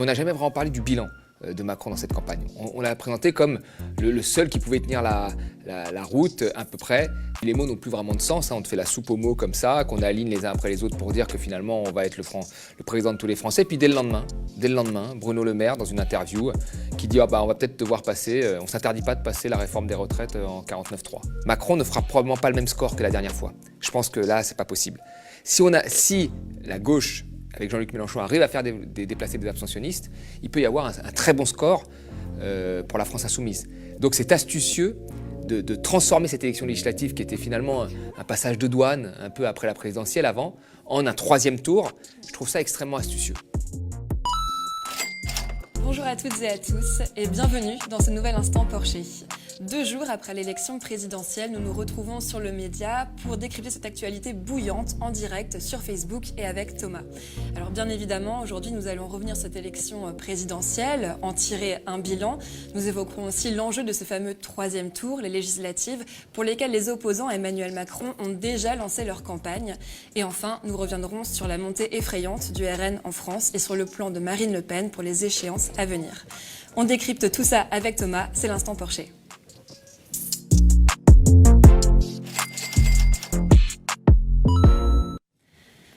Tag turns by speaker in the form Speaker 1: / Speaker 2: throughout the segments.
Speaker 1: On n'a jamais vraiment parlé du bilan de Macron dans cette campagne. On l'a présenté comme le seul qui pouvait tenir la route à peu près. Les mots n'ont plus vraiment de sens, hein. On te fait la soupe aux mots comme ça, qu'on aligne les uns après les autres pour dire que finalement on va être le président de tous les Français. Puis dès le lendemain, Bruno Le Maire, dans une interview, qui dit on va peut-être devoir passer, on ne s'interdit pas de passer la réforme des retraites en 49.3. Macron ne fera probablement pas le même score que la dernière fois. Je pense que là, c'est pas possible. Si la gauche, avec Jean-Luc Mélenchon, arrive à faire déplacer des abstentionnistes, il peut y avoir un très bon score pour la France insoumise. Donc c'est astucieux de transformer cette élection législative qui était finalement un passage de douane, un peu après la présidentielle avant, en un troisième tour. Je trouve ça extrêmement astucieux.
Speaker 2: Bonjour à toutes et à tous et bienvenue dans ce nouvel Instant Porcher. 2 jours après l'élection présidentielle, nous nous retrouvons sur le média pour décrypter cette actualité bouillante en direct sur Facebook et avec Thomas. Alors bien évidemment, aujourd'hui nous allons revenir sur cette élection présidentielle, en tirer un bilan. Nous évoquerons aussi l'enjeu de ce fameux 3e tour, les législatives, pour lesquelles les opposants à Emmanuel Macron ont déjà lancé leur campagne. Et enfin, nous reviendrons sur la montée effrayante du RN en France et sur le plan de Marine Le Pen pour les échéances à venir. On décrypte tout ça avec Thomas, c'est l'Instant Porcher.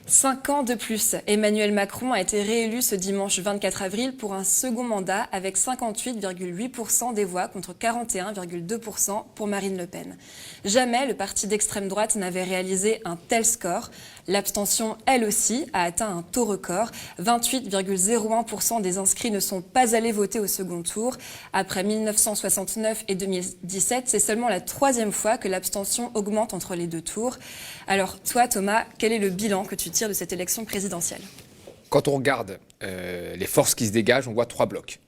Speaker 2: Cinq ans de plus, Emmanuel Macron a été réélu ce dimanche 24 avril pour un second mandat avec 58,8% des voix contre 41,2% pour Marine Le Pen. Jamais le parti d'extrême droite n'avait réalisé un tel score. L'abstention, elle aussi, a atteint un taux record. 28,01% des inscrits ne sont pas allés voter au second tour. Après 1969 et 2017, c'est seulement la 3e fois que l'abstention augmente entre les 2 tours. Alors toi, Thomas, quel est le bilan que tu tires de cette élection présidentielle?
Speaker 1: Quand on regarde les forces qui se dégagent, on voit 3 blocs.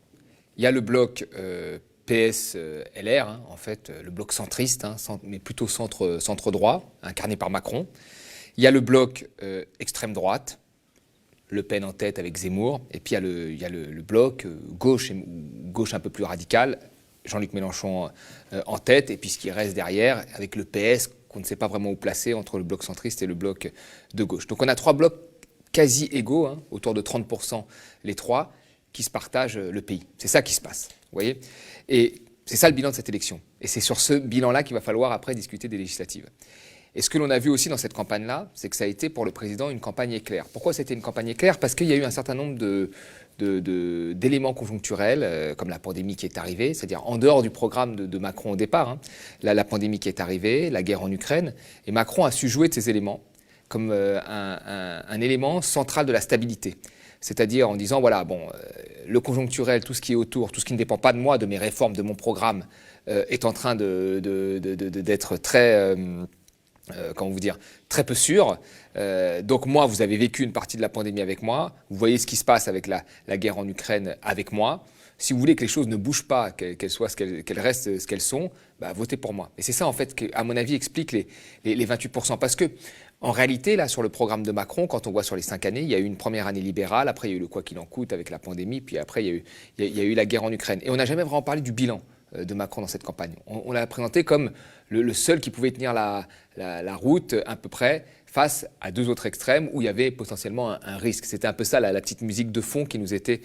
Speaker 1: Il y a le bloc PS-LR, en fait, le bloc centriste, mais plutôt centre-droit, incarné par Macron. Il y a le bloc extrême droite, Le Pen en tête avec Zemmour, et puis il y a le bloc gauche un peu plus radical, Jean-Luc Mélenchon en tête, et puis ce qui reste derrière, avec le PS, qu'on ne sait pas vraiment où placer entre le bloc centriste et le bloc de gauche. Donc on a 3 blocs quasi égaux, autour de 30% les 3, qui se partagent le pays. C'est ça qui se passe, vous voyez ? Et c'est ça le bilan de cette élection. Et c'est sur ce bilan-là qu'il va falloir après discuter des législatives. Et ce que l'on a vu aussi dans cette campagne-là, c'est que ça a été pour le président une campagne éclair. Pourquoi c'était une campagne éclair ? Parce qu'il y a eu un certain nombre d'éléments conjoncturels, comme la pandémie qui est arrivée, c'est-à-dire en dehors du programme de Macron au départ. La pandémie qui est arrivée, la guerre en Ukraine, et Macron a su jouer de ces éléments comme un élément central de la stabilité. C'est-à-dire en disant, voilà, le conjoncturel, tout ce qui est autour, tout ce qui ne dépend pas de moi, de mes réformes, de mon programme, est en train d'être très... très peu sûr. Donc moi, vous avez vécu une partie de la pandémie avec moi. Vous voyez ce qui se passe avec la guerre en Ukraine avec moi. Si vous voulez que les choses ne bougent pas, qu'elles restent ce qu'elles sont, votez pour moi. Et c'est ça, en fait, qui, à mon avis, explique les 28%. Parce que, en réalité, là, sur le programme de Macron, quand on voit sur les 5 années, il y a eu une première année libérale, après il y a eu le quoi qu'il en coûte avec la pandémie, puis après il y a eu la guerre en Ukraine. Et on n'a jamais vraiment parlé du bilan de Macron dans cette campagne. On l'a présenté comme le seul qui pouvait tenir la route à peu près face à 2 autres extrêmes où il y avait potentiellement un risque. C'était un peu ça la petite musique de fond qui nous était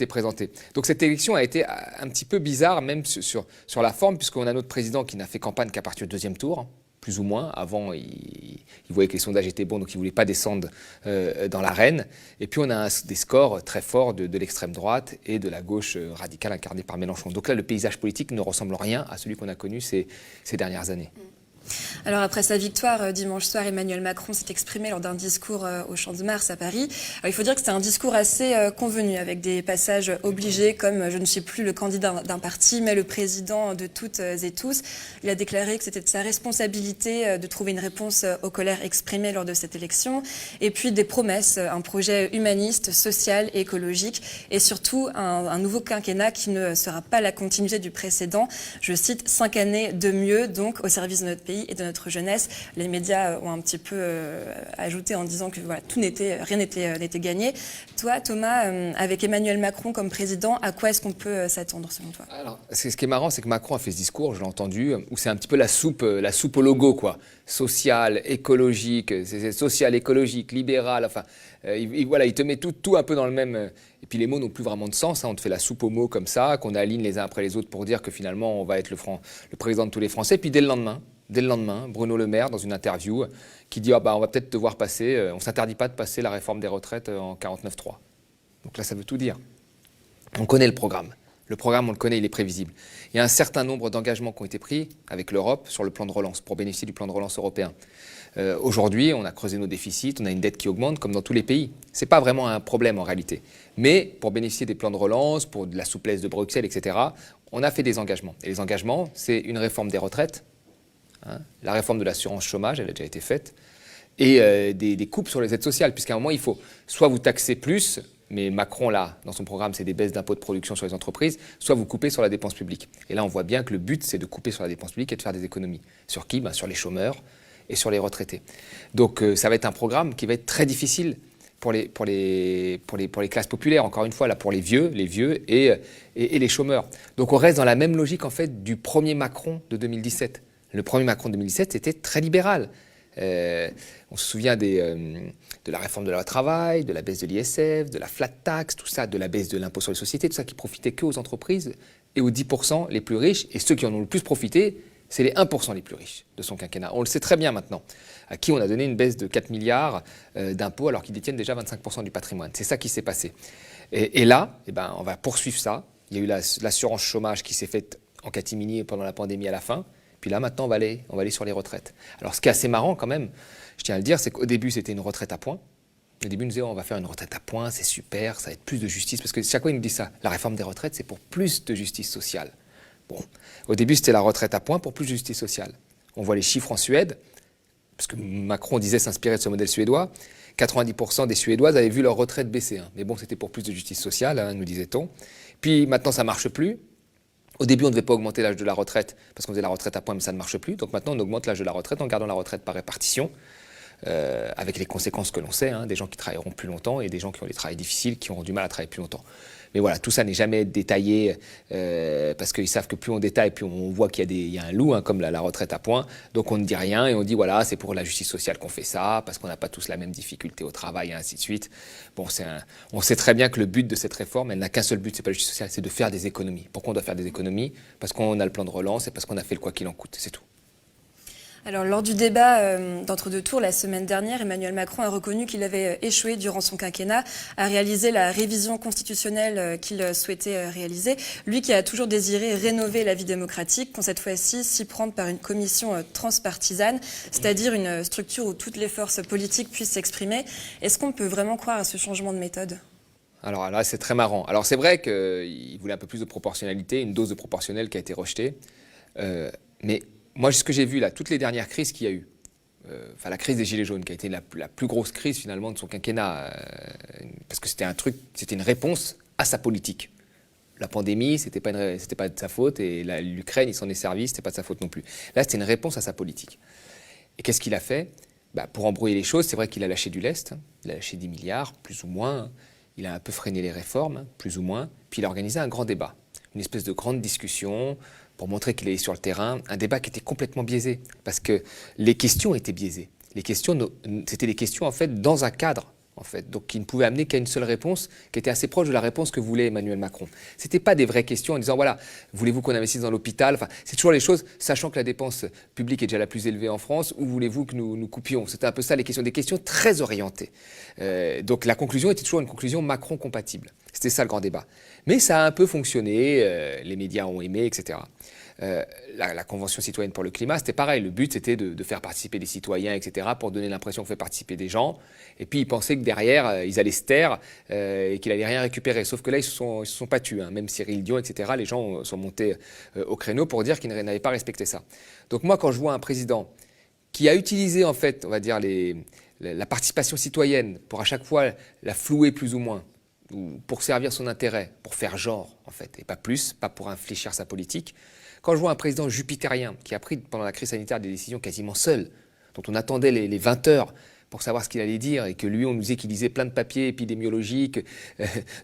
Speaker 1: présentée. Donc cette élection a été un petit peu bizarre même sur la forme, puisqu'on a notre président qui n'a fait campagne qu'à partir du 2e tour, plus ou moins. Avant, il voyait que les sondages étaient bons, donc il ne voulait pas descendre dans l'arène. Et puis on a des scores très forts de l'extrême droite et de la gauche radicale incarnée par Mélenchon. Donc là, le paysage politique ne ressemble en rien à celui qu'on a connu ces dernières années.
Speaker 2: Alors après sa victoire dimanche soir, Emmanuel Macron s'est exprimé lors d'un discours au Champ de Mars à Paris. Alors, il faut dire que c'était un discours assez convenu, avec des passages obligés comme « je ne suis plus le candidat d'un parti, mais le président de toutes et tous ». Il a déclaré que c'était de sa responsabilité de trouver une réponse aux colères exprimées lors de cette élection. Et puis des promesses, un projet humaniste, social et écologique. Et surtout un nouveau quinquennat qui ne sera pas la continuité du précédent. Je cite « 5 années de mieux, donc au service de notre pays ». pays et de notre jeunesse. Les médias ont un petit peu ajouté en disant que voilà, rien n'était gagné. Toi, Thomas, avec Emmanuel Macron comme président, à quoi est-ce qu'on peut s'attendre selon toi?
Speaker 1: Alors, ce qui est marrant, c'est que Macron a fait ce discours, je l'ai entendu, où c'est un petit peu la soupe au logo, quoi. Social, écologique, c'est social, écologique, libéral, enfin, voilà, il te met tout un peu dans le même. Et puis les mots n'ont plus vraiment de sens, hein, on te fait la soupe aux mots comme ça, qu'on aligne les uns après les autres pour dire que finalement on va être le président de tous les Français. Puis dès le lendemain, Bruno Le Maire, dans une interview, qui dit on va peut-être devoir passer, on ne s'interdit pas de passer la réforme des retraites en 49.3. Donc là, ça veut tout dire. On connaît le programme. Le programme, on le connaît, il est prévisible. Il y a un certain nombre d'engagements qui ont été pris avec l'Europe sur le plan de relance, pour bénéficier du plan de relance européen. Aujourd'hui, on a creusé nos déficits, on a une dette qui augmente comme dans tous les pays. Ce n'est pas vraiment un problème en réalité. Mais pour bénéficier des plans de relance, pour de la souplesse de Bruxelles, etc., on a fait des engagements. Et les engagements, c'est une réforme des retraites, hein, la réforme de l'assurance chômage, elle a déjà été faite, et des coupes sur les aides sociales, puisqu'à un moment, il faut soit vous taxer plus, mais Macron, là, dans son programme, c'est des baisses d'impôts de production sur les entreprises, soit vous coupez sur la dépense publique. Et là, on voit bien que le but, c'est de couper sur la dépense publique et de faire des économies. Sur qui? Sur les chômeurs et sur les retraités. Donc, ça va être un programme qui va être très difficile pour les classes populaires, encore une fois, là, pour les vieux et les chômeurs. Donc, on reste dans la même logique, en fait, du premier Macron de 2017. Le premier Macron de 2017, c'était très libéral. On se souvient de la réforme de la loi travail, de la baisse de l'ISF, de la flat tax, tout ça, de la baisse de l'impôt sur les sociétés, tout ça qui profitait que aux entreprises et aux 10% les plus riches. Et ceux qui en ont le plus profité, c'est les 1% les plus riches de son quinquennat. On le sait très bien maintenant, à qui on a donné une baisse de 4 milliards d'impôts alors qu'ils détiennent déjà 25% du patrimoine. C'est ça qui s'est passé. Et là, on va poursuivre ça. Il y a eu l'assurance chômage qui s'est faite en catimini pendant la pandémie à la fin. Puis là, maintenant, on va aller sur les retraites. Alors, ce qui est assez marrant quand même, je tiens à le dire, c'est qu'au début, c'était une retraite à points. Au début, ils nous disaient, on va faire une retraite à points, c'est super, ça va être plus de justice. Parce que chaque fois, ils nous disent ça. La réforme des retraites, c'est pour plus de justice sociale. Bon, au début, c'était la retraite à points pour plus de justice sociale. On voit les chiffres en Suède, parce que Macron disait s'inspirer de ce modèle suédois. 90% des Suédoises avaient vu leur retraite baisser. Hein. Mais bon, c'était pour plus de justice sociale, hein, nous disait-on. Puis maintenant, ça ne marche plus. Au début, on ne devait pas augmenter l'âge de la retraite parce qu'on faisait la retraite à points, mais ça ne marche plus. Donc maintenant, on augmente l'âge de la retraite en gardant la retraite par répartition, avec les conséquences que l'on sait, hein, des gens qui travailleront plus longtemps et des gens qui ont des travails difficiles, qui auront du mal à travailler plus longtemps. Mais voilà, tout ça n'est jamais détaillé parce qu'ils savent que plus on détaille, plus on voit qu'il y a un loup, hein, comme la retraite à points. Donc on ne dit rien et on dit voilà, c'est pour la justice sociale qu'on fait ça, parce qu'on n'a pas tous la même difficulté au travail et ainsi de suite. Bon, on sait très bien que le but de cette réforme, elle n'a qu'un seul but, c'est pas la justice sociale, c'est de faire des économies. Pourquoi on doit faire des économies? Parce qu'on a le plan de relance et parce qu'on a fait le quoi qu'il en coûte, c'est tout.
Speaker 2: Alors, lors du débat d'entre-deux tours la semaine dernière, Emmanuel Macron a reconnu qu'il avait échoué durant son quinquennat à réaliser la révision constitutionnelle qu'il souhaitait réaliser. Lui qui a toujours désiré rénover la vie démocratique, qu'on cette fois-ci s'y prendre par une commission transpartisane, c'est-à-dire une structure où toutes les forces politiques puissent s'exprimer. Est-ce qu'on peut vraiment croire à ce changement de méthode ?
Speaker 1: Alors là, c'est très marrant. Alors c'est vrai qu'il voulait un peu plus de proportionnalité, une dose de proportionnelle qui a été rejetée. Mais moi, ce que j'ai vu là, toutes les dernières crises qu'il y a eu, la crise des Gilets jaunes, qui a été la plus grosse crise finalement de son quinquennat, parce que c'était une réponse à sa politique. La pandémie, c'était pas de sa faute, et l'Ukraine, il s'en est servi, c'était pas de sa faute non plus. Là, c'était une réponse à sa politique. Et qu'est-ce qu'il a fait? Pour embrouiller les choses, c'est vrai qu'il a lâché du lest, hein. Il a lâché 10 milliards, plus ou moins. Il a un peu freiné les réformes, hein, plus ou moins. Puis il a organisé un grand débat, une espèce de grande discussion pour montrer qu'il est sur le terrain, un débat qui était complètement biaisé, parce que les questions étaient biaisées. Les questions, c'était des questions en fait dans un cadre, en fait, donc qui ne pouvaient amener qu'à une seule réponse, qui était assez proche de la réponse que voulait Emmanuel Macron. C'était pas des vraies questions en disant voilà, voulez-vous qu'on investisse dans l'hôpital? Enfin, c'est toujours les choses, sachant que la dépense publique est déjà la plus élevée en France, ou voulez-vous que nous coupions? C'était un peu ça les questions, des questions très orientées. Donc la conclusion était toujours une conclusion Macron compatible. C'était ça le grand débat. Mais ça a un peu fonctionné, les médias ont aimé, etc. La Convention citoyenne pour le climat, c'était pareil. Le but, c'était de faire participer des citoyens, etc., pour donner l'impression qu'on fait participer des gens. Et puis, ils pensaient que derrière, ils allaient se taire et qu'ils n'allaient rien récupérer. Sauf que là, ils se sont pas tus. Hein. Même Cyril Dion, etc., les gens sont montés au créneau pour dire qu'ils n'avaient pas respecté ça. Donc moi, quand je vois un président qui a utilisé, en fait, on va dire, la participation citoyenne pour à chaque fois la flouer plus ou moins, ou pour servir son intérêt, pour faire genre, en fait, et pas plus, pas pour infléchir sa politique. Quand je vois un président jupitérien qui a pris pendant la crise sanitaire des décisions quasiment seul, dont on attendait les 20 heures pour savoir ce qu'il allait dire, et que lui, on nous disait qu'il lisait plein de papiers épidémiologiques,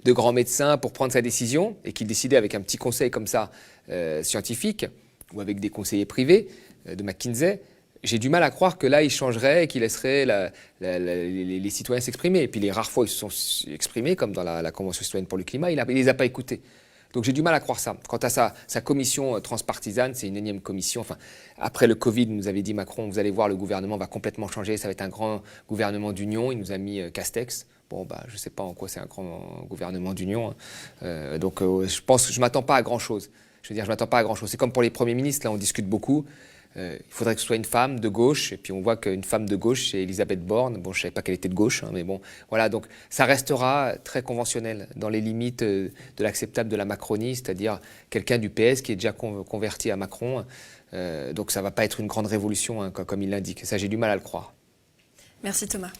Speaker 1: de grands médecins pour prendre sa décision, et qu'il décidait avec un petit conseil comme ça, scientifique, ou avec des conseillers privés de McKinsey, j'ai du mal à croire que là, il changerait et qu'il laisserait les citoyens s'exprimer. Et puis les rares fois où ils se sont exprimés, comme dans la Convention citoyenne pour le climat, il ne les a pas écoutés. Donc j'ai du mal à croire ça. Quant à sa commission transpartisane, c'est une énième commission. Enfin, après le Covid, il nous avait dit Macron, vous allez voir, le gouvernement va complètement changer, ça va être un grand gouvernement d'union. Il nous a mis Castex. Bon, je ne sais pas en quoi c'est un grand gouvernement d'union. Donc je pense que je ne m'attends pas à grand-chose. Je veux dire, je ne m'attends pas à grand-chose. C'est comme pour les premiers ministres, là on discute beaucoup. Il faudrait que ce soit une femme de gauche, et puis on voit qu'une femme de gauche, c'est Elisabeth Borne. Bon, je ne savais pas qu'elle était de gauche, mais bon, voilà, donc ça restera très conventionnel, dans les limites de l'acceptable de la Macronie, c'est-à-dire quelqu'un du PS qui est déjà converti à Macron. Donc ça ne va pas être une grande révolution, comme il l'indique. Ça, j'ai du mal à le croire.
Speaker 2: Merci Thomas.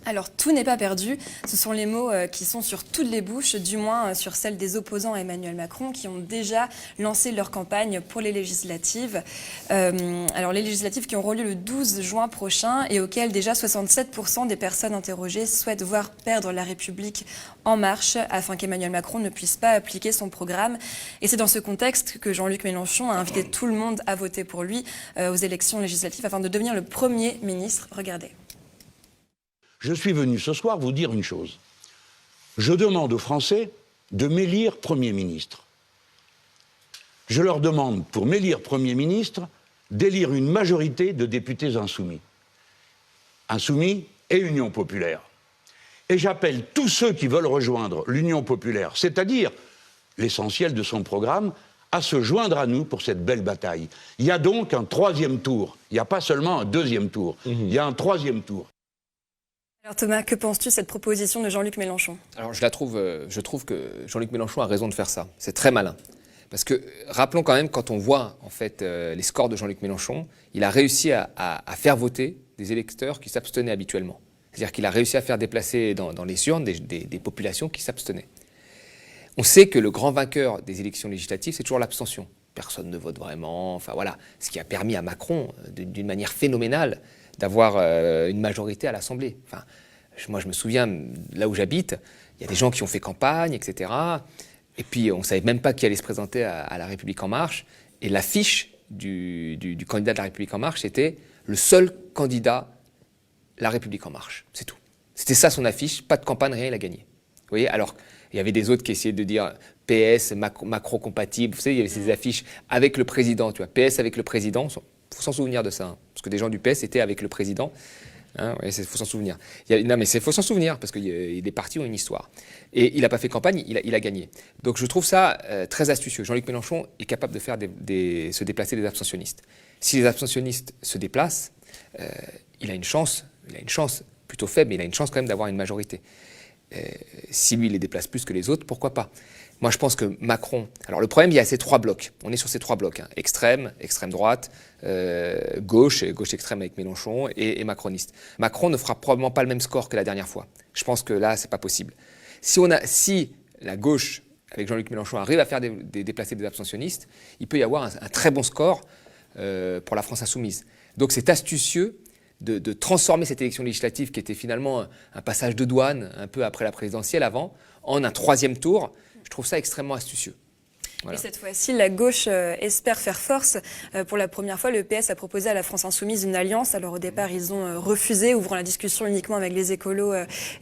Speaker 2: Alors, tout n'est pas perdu. Ce sont les mots qui sont sur toutes les bouches, du moins sur celles des opposants à Emmanuel Macron, qui ont déjà lancé leur campagne pour les législatives. Alors, les législatives qui auront lieu le 12 juin prochain et auxquelles déjà 67% des personnes interrogées souhaitent voir perdre la République en marche afin qu'Emmanuel Macron ne puisse pas appliquer son programme. Et c'est dans ce contexte que Jean-Luc Mélenchon a invité tout le monde à voter pour lui aux élections législatives afin de devenir le Premier ministre. Regardez.
Speaker 3: Je suis venu ce soir vous dire une chose. Je demande aux Français de m'élire Premier ministre. Je leur demande, pour m'élire Premier ministre, d'élire une majorité de députés insoumis. Insoumis et Union populaire. Et j'appelle tous ceux qui veulent rejoindre l'Union populaire, c'est-à-dire l'essentiel de son programme, à se joindre à nous pour cette belle bataille. Il y a donc un troisième tour. Il n'y a pas seulement un deuxième tour. Il y a un troisième tour.
Speaker 2: Alors Thomas, que penses-tu de cette proposition de Jean-Luc Mélenchon ?
Speaker 1: Alors je trouve que Jean-Luc Mélenchon a raison de faire ça. C'est très malin. Parce que rappelons quand même, quand on voit en fait les scores de Jean-Luc Mélenchon, il a réussi à faire voter des électeurs qui s'abstenaient habituellement. C'est-à-dire qu'il a réussi à faire déplacer dans les urnes des populations qui s'abstenaient. On sait que le grand vainqueur des élections législatives, c'est toujours l'abstention. Personne ne vote vraiment. Enfin voilà, ce qui a permis à Macron, d'une manière phénoménale, d'avoir une majorité à l'Assemblée. Enfin, moi, je me souviens, là où j'habite, il y a des gens qui ont fait campagne, etc. Et puis, on ne savait même pas qui allait se présenter à La République En Marche. Et l'affiche du candidat de La République En Marche, c'était le seul candidat La République En Marche. C'est tout. C'était ça son affiche, pas de campagne, rien, il a gagné. Vous voyez ? Alors, il y avait des autres qui essayaient de dire PS, Macron-compatible. Vous savez, il y avait ces affiches avec le président, tu vois, PS avec le président. Il faut s'en souvenir de ça, hein, parce que des gens du PS étaient avec le président. Hein, ouais, il faut s'en souvenir. Non, mais il faut s'en souvenir, parce que les partis ont une histoire. Et il n'a pas fait campagne, il a gagné. Donc je trouve ça très astucieux. Jean-Luc Mélenchon est capable de faire se déplacer des abstentionnistes. Si les abstentionnistes se déplacent, il a une chance plutôt faible, mais il a une chance quand même d'avoir une majorité. Si lui, il les déplace plus que les autres, pourquoi pas ? Moi, je pense que Macron... Alors, le problème, il y a ces trois blocs. On est sur ces trois blocs. Hein. Extrême droite, gauche extrême avec Mélenchon et macroniste. Macron ne fera probablement pas le même score que la dernière fois. Je pense que là, c'est pas possible. Si la gauche, avec Jean-Luc Mélenchon, arrive à faire déplacer des abstentionnistes, il peut y avoir un très bon score pour la France insoumise. Donc, c'est astucieux de transformer cette élection législative, qui était finalement un passage de douane, un peu après la présidentielle avant, en un troisième tour. Je trouve ça extrêmement astucieux. Voilà.
Speaker 2: Et cette fois-ci, la gauche espère faire force. Pour la première fois, le PS a proposé à la France Insoumise une alliance. Alors au départ, ils ont refusé, ouvrant la discussion uniquement avec les écolos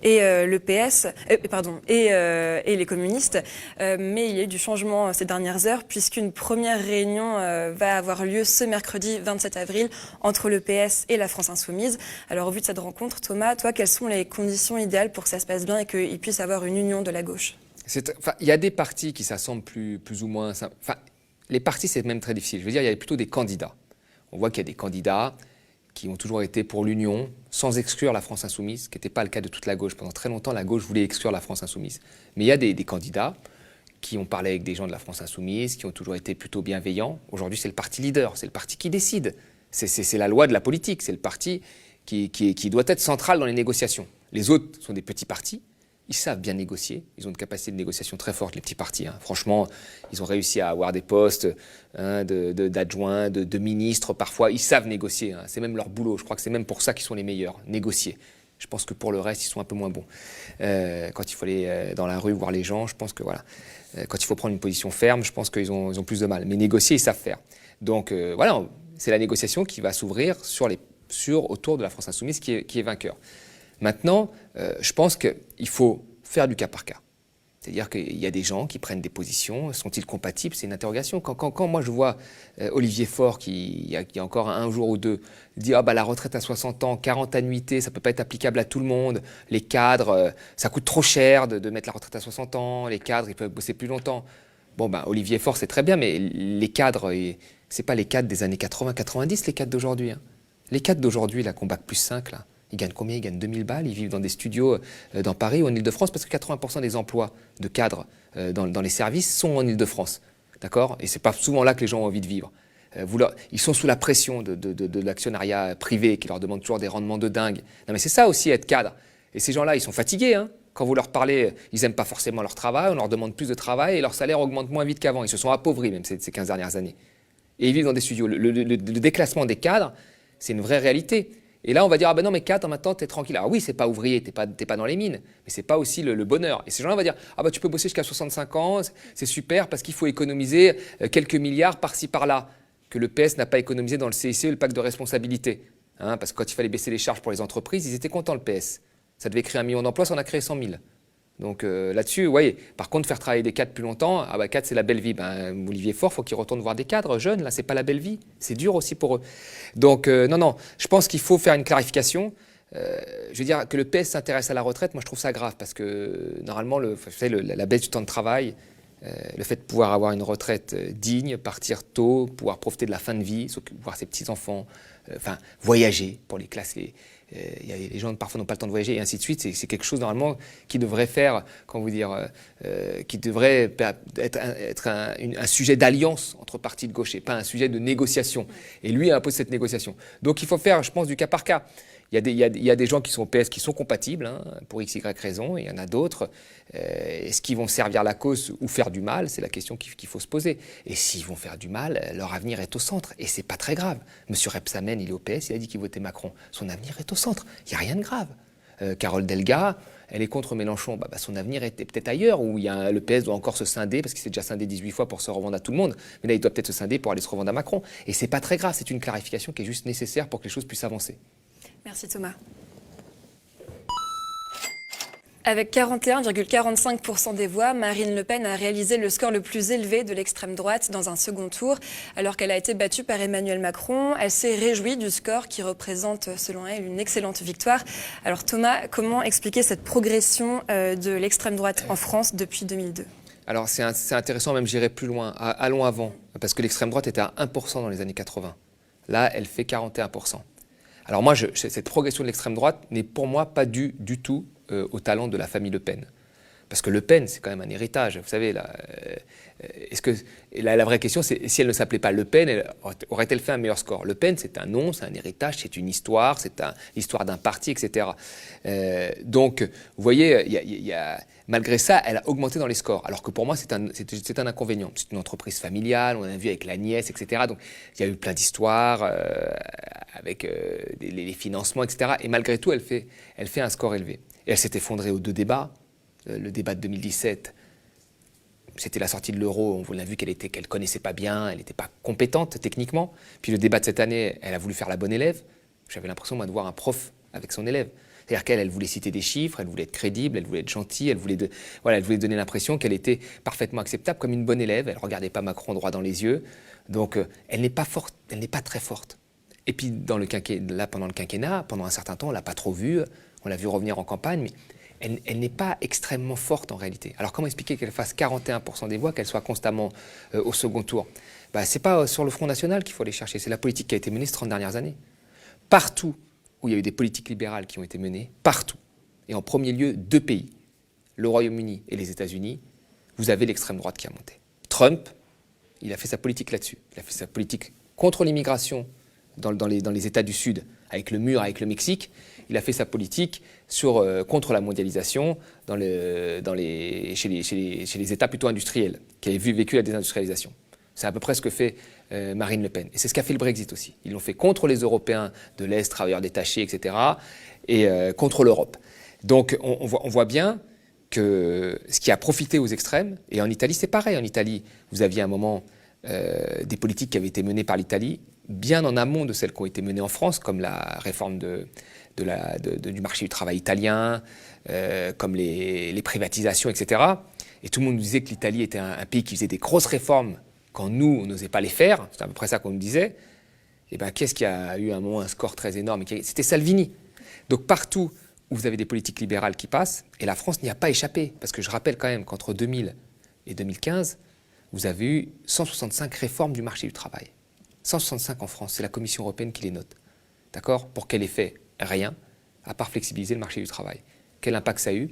Speaker 2: et le PS, et les communistes. Mais il y a eu du changement ces dernières heures, puisqu'une première réunion va avoir lieu ce mercredi 27 avril entre le PS et la France Insoumise. Alors au vu de cette rencontre, Thomas, toi, quelles sont les conditions idéales pour que ça se passe bien et qu'il puisse y avoir une union de la gauche ?
Speaker 1: Il y a des partis qui s'assemblent plus ou moins. Les partis, c'est même très difficile. Je veux dire, il y a plutôt des candidats. On voit qu'il y a des candidats qui ont toujours été pour l'union, sans exclure la France insoumise, ce qui n'était pas le cas de toute la gauche. Pendant très longtemps, la gauche voulait exclure la France insoumise. Mais il y a des candidats qui ont parlé avec des gens de la France insoumise, qui ont toujours été plutôt bienveillants. Aujourd'hui, c'est le parti leader, c'est le parti qui décide. C'est la loi de la politique, c'est le parti qui doit être central dans les négociations. Les autres sont des petits partis. ils savent bien négocier, ils ont une capacité de négociation très forte, les petits partis. Franchement, ils ont réussi à avoir des postes d'adjoints, de ministres parfois, ils savent négocier, c'est même leur boulot, je crois que c'est même pour ça qu'ils sont les meilleurs, négocier. Je pense que pour le reste, ils sont un peu moins bons. Quand il faut aller dans la rue voir les gens, je pense que voilà. Quand il faut prendre une position ferme, je pense qu'ils ont plus de mal. Mais négocier, ils savent faire. Donc voilà, c'est la négociation qui va s'ouvrir autour de la France insoumise qui est vainqueur. Maintenant, je pense qu'il faut faire du cas par cas. C'est-à-dire qu'il y a des gens qui prennent des positions, sont-ils compatibles? C'est une interrogation. Quand moi je vois Olivier Faure, il y a encore un jour ou deux, dit la retraite à 60 ans, 40 annuités, ça ne peut pas être applicable à tout le monde, les cadres, ça coûte trop cher de mettre la retraite à 60 ans, les cadres, ils peuvent bosser plus longtemps. Olivier Faure, c'est très bien, mais les cadres, ce n'est pas les cadres des années 80-90, les cadres d'aujourd'hui. Les cadres d'aujourd'hui, là, qu'on bac plus 5, là, ils gagnent combien? Ils gagnent 2000 balles, ils vivent dans des studios dans Paris ou en Ile-de-France, parce que 80% des emplois de cadres dans les services sont en Ile-de-France. D'accord? Et ce n'est pas souvent là que les gens ont envie de vivre. Ils sont sous la pression de l'actionnariat privé qui leur demande toujours des rendements de dingue. Non mais c'est ça aussi être cadre. Et ces gens-là, ils sont fatigués. Quand vous leur parlez, ils n'aiment pas forcément leur travail, on leur demande plus de travail et leur salaire augmente moins vite qu'avant. Ils se sont appauvris même ces 15 dernières années. Et ils vivent dans des studios. Le déclassement des cadres, c'est une vraie réalité. Et là, on va dire, non, mais cadre, maintenant, t'es tranquille. Alors oui, c'est pas ouvrier, t'es pas dans les mines, mais c'est pas aussi le bonheur. Et ces gens-là, on va dire, tu peux bosser jusqu'à 65 ans, c'est super, parce qu'il faut économiser quelques milliards par-ci, par-là, que le PS n'a pas économisé dans le CICE, le pacte de responsabilité. Parce que quand il fallait baisser les charges pour les entreprises, ils étaient contents, le PS. Ça devait créer 1 million d'emplois, ça en a créé 100 000. Donc là-dessus, vous voyez, par contre, faire travailler des cadres plus longtemps, cadres, c'est la belle vie. Olivier Faure, il faut qu'il retourne voir des cadres jeunes, là, c'est pas la belle vie. C'est dur aussi pour eux. Donc, non, je pense qu'il faut faire une clarification. Je veux dire, que le PS s'intéresse à la retraite, moi je trouve ça grave, parce que normalement, la baisse du temps de travail, le fait de pouvoir avoir une retraite digne, partir tôt, pouvoir profiter de la fin de vie, voir ses petits-enfants, voyager pour les classes. Les gens parfois n'ont pas le temps de voyager et ainsi de suite. C'est quelque chose normalement qui devrait faire, qui devrait être un sujet d'alliance entre partis de gauche et pas un sujet de négociation. Et lui impose cette négociation. Donc il faut faire, je pense, du cas par cas. Il y a des gens qui sont au PS qui sont compatibles, pour x, y raison, et il y en a d'autres. Est-ce qu'ils vont servir la cause ou faire du mal? C'est la question qu'il faut se poser. Et s'ils vont faire du mal, leur avenir est au centre. Et c'est pas très grave. Monsieur Rebsamen, il est au PS, il a dit qu'il votait Macron. Son avenir est au centre. Il n'y a rien de grave. Carole Delga, elle est contre Mélenchon. Son avenir était peut-être ailleurs, où le PS doit encore se scinder, parce qu'il s'est déjà scindé 18 fois pour se revendre à tout le monde. Mais là, il doit peut-être se scinder pour aller se revendre à Macron. Et c'est pas très grave. C'est une clarification qui est juste nécessaire pour que les choses puissent avancer.
Speaker 2: Merci Thomas. Avec 41,45% des voix, Marine Le Pen a réalisé le score le plus élevé de l'extrême droite dans un second tour. Alors qu'elle a été battue par Emmanuel Macron, elle s'est réjouie du score qui représente, selon elle, une excellente victoire. Alors Thomas, comment expliquer cette progression de l'extrême droite en France depuis 2002 ?
Speaker 1: Alors c'est intéressant, même j'irai plus loin. Allons avant, parce que l'extrême droite était à 1% dans les années 80. Là, elle fait 41%. Alors moi, cette progression de l'extrême droite n'est pour moi pas due du tout au talent de la famille Le Pen. Parce que Le Pen, c'est quand même un héritage. Vous savez, la vraie question, c'est si elle ne s'appelait pas Le Pen, aurait-elle fait un meilleur score? Le Pen, c'est un nom, c'est un héritage, c'est une histoire, c'est l'histoire d'un parti, etc. Donc, vous voyez, malgré ça, elle a augmenté dans les scores. Alors que pour moi, c'est un inconvénient. C'est une entreprise familiale, on a vu avec la nièce, etc. Donc, il y a eu plein d'histoires avec les financements, etc. Et malgré tout, elle fait un score élevé. Et elle s'est effondrée aux 2 débats. Le débat de 2017, c'était la sortie de l'euro. On a vu qu'elle ne connaissait pas bien, elle n'était pas compétente techniquement. Puis le débat de cette année, elle a voulu faire la bonne élève. J'avais l'impression, moi, de voir un prof avec son élève. C'est-à-dire qu'elle voulait citer des chiffres, elle voulait être crédible, elle voulait être gentille, elle voulait donner l'impression qu'elle était parfaitement acceptable comme une bonne élève. Elle ne regardait pas Macron droit dans les yeux. Donc, elle n'est pas forte, elle n'est pas très forte. Et puis, pendant le quinquennat, pendant un certain temps, on ne l'a pas trop vue. On l'a vu revenir en campagne, mais elle n'est pas extrêmement forte en réalité. Alors comment expliquer qu'elle fasse 41% des voix, qu'elle soit constamment au second tour? Ce n'est pas sur le Front National qu'il faut aller chercher, c'est la politique qui a été menée ces 30 dernières années. Partout où il y a eu des politiques libérales qui ont été menées, partout, et en premier lieu 2 pays, le Royaume-Uni et les États-Unis, vous avez l'extrême droite qui a monté. Trump, il a fait sa politique là-dessus. Il a fait sa politique contre l'immigration dans les États du Sud, avec le mur, avec le Mexique. il a fait sa politique contre la mondialisation chez les États plutôt industriels, qui avaient vécu la désindustrialisation. C'est à peu près ce que fait Marine Le Pen. Et c'est ce qu'a fait le Brexit aussi. Ils l'ont fait contre les Européens de l'Est, travailleurs détachés, etc., et contre l'Europe. Donc on voit bien que ce qui a profité aux extrêmes, et en Italie c'est pareil, en Italie vous aviez à un moment des politiques qui avaient été menées par l'Italie, bien en amont de celles qui ont été menées en France, comme la réforme du marché du travail italien, comme les privatisations, etc. Et tout le monde nous disait que l'Italie était un pays qui faisait des grosses réformes quand nous, on n'osait pas les faire, c'est à peu près ça qu'on nous disait. Et bien qu'est-ce qui a eu à un moment un score très énorme? C'était Salvini. Donc partout où vous avez des politiques libérales qui passent, et la France n'y a pas échappé, parce que je rappelle quand même qu'entre 2000 et 2015, vous avez eu 165 réformes du marché du travail. 165 en France, c'est la Commission européenne qui les note. D'accord? Pour quel effet? Rien, à part flexibiliser le marché du travail. Quel impact ça a eu?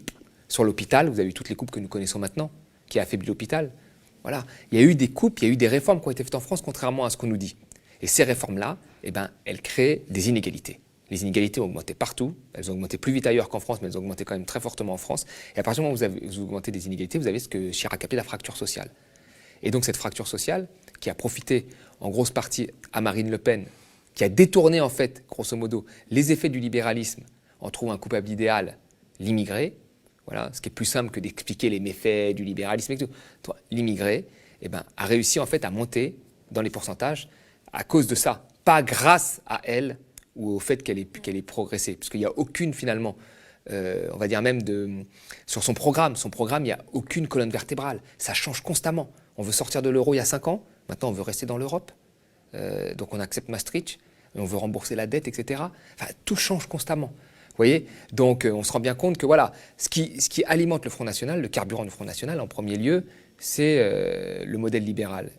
Speaker 1: Sur l'hôpital, vous avez eu toutes les coupes que nous connaissons maintenant, qui a affaibli l'hôpital. Voilà. Il y a eu des coupes, il y a eu des réformes qui ont été faites en France, contrairement à ce qu'on nous dit. Et ces réformes-là, elles créent des inégalités. Les inégalités ont augmenté partout, elles ont augmenté plus vite ailleurs qu'en France, mais elles ont augmenté quand même très fortement en France. Et à partir du moment où vous augmentez des inégalités, vous avez ce que Chirac appelait la fracture sociale. Et donc cette fracture sociale, qui a profité en grosse partie à Marine Le Pen, qui a détourné en fait, grosso modo, les effets du libéralisme en trouvant un coupable idéal, l'immigré, voilà, ce qui est plus simple que d'expliquer les méfaits du libéralisme et tout. L'immigré, a réussi en fait à monter dans les pourcentages à cause de ça, pas grâce à elle ou au fait qu'elle ait progressé, parce qu'il n'y a aucune finalement, on va dire même sur son programme, il n'y a aucune colonne vertébrale, ça change constamment. On veut sortir de l'euro il y a 5 ans, maintenant on veut rester dans l'Europe, donc on accepte Maastricht, on veut rembourser la dette, etc. Enfin, tout change constamment. Vous voyez? Donc on se rend bien compte que voilà, ce qui alimente le Front National, le carburant du Front National en premier lieu, c'est le modèle libéral.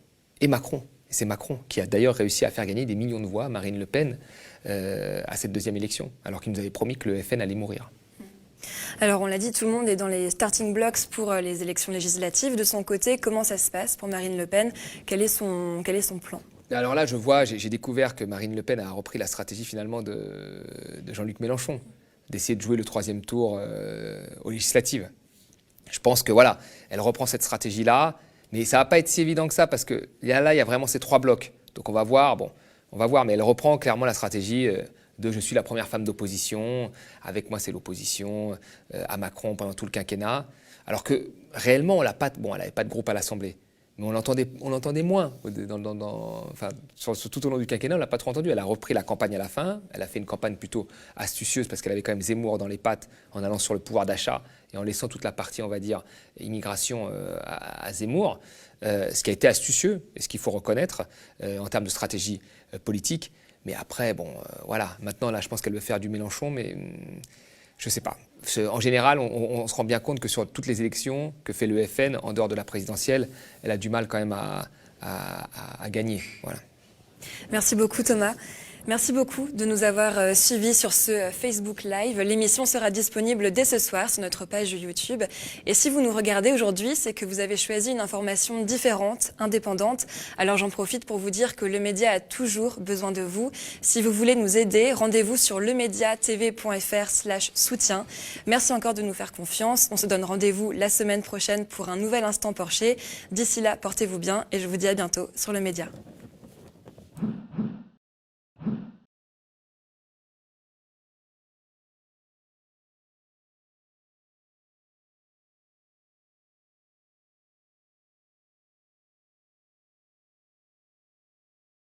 Speaker 1: Et Macron. Et c'est Macron qui a d'ailleurs réussi à faire gagner des millions de voix à Marine Le Pen à cette deuxième élection, alors qu'il nous avait promis que le FN allait mourir.
Speaker 2: Alors on l'a dit, tout le monde est dans les starting blocks pour les élections législatives. De son côté, comment ça se passe pour Marine Le Pen? Quel est son plan?
Speaker 1: Alors là, j'ai découvert que Marine Le Pen a repris la stratégie finalement de Jean-Luc Mélenchon, d'essayer de jouer le 3e tour aux législatives. Je pense que voilà, elle reprend cette stratégie-là, mais ça ne va pas être si évident que ça, parce que là, il y a vraiment ces 3 blocs. Donc on va voir, mais elle reprend clairement la stratégie de je suis la première femme d'opposition, avec moi c'est l'opposition, à Macron pendant tout le quinquennat. Alors que réellement, elle n'avait pas de groupe à l'Assemblée. Mais on l'entendait moins. Tout au long du quinquennat, on ne l'a pas trop entendu. Elle a repris la campagne à la fin. Elle a fait une campagne plutôt astucieuse parce qu'elle avait quand même Zemmour dans les pattes en allant sur le pouvoir d'achat et en laissant toute la partie, on va dire, immigration à Zemmour. Ce qui a été astucieux et ce qu'il faut reconnaître en termes de stratégie politique. Mais après, voilà. Maintenant, là, je pense qu'elle veut faire du Mélenchon, mais je ne sais pas. En général, on se rend bien compte que sur toutes les élections que fait le FN, en dehors de la présidentielle, elle a du mal quand même à gagner. Voilà.
Speaker 2: Merci beaucoup Thomas. Merci beaucoup de nous avoir suivis sur ce Facebook Live. L'émission sera disponible dès ce soir sur notre page YouTube. Et si vous nous regardez aujourd'hui, c'est que vous avez choisi une information différente, indépendante. Alors j'en profite pour vous dire que le média a toujours besoin de vous. Si vous voulez nous aider, rendez-vous sur lemediatv.fr/soutien. Merci encore de nous faire confiance. On se donne rendez-vous la semaine prochaine pour un nouvel Instant Porcher. D'ici là, portez-vous bien et je vous dis à bientôt sur Le Média.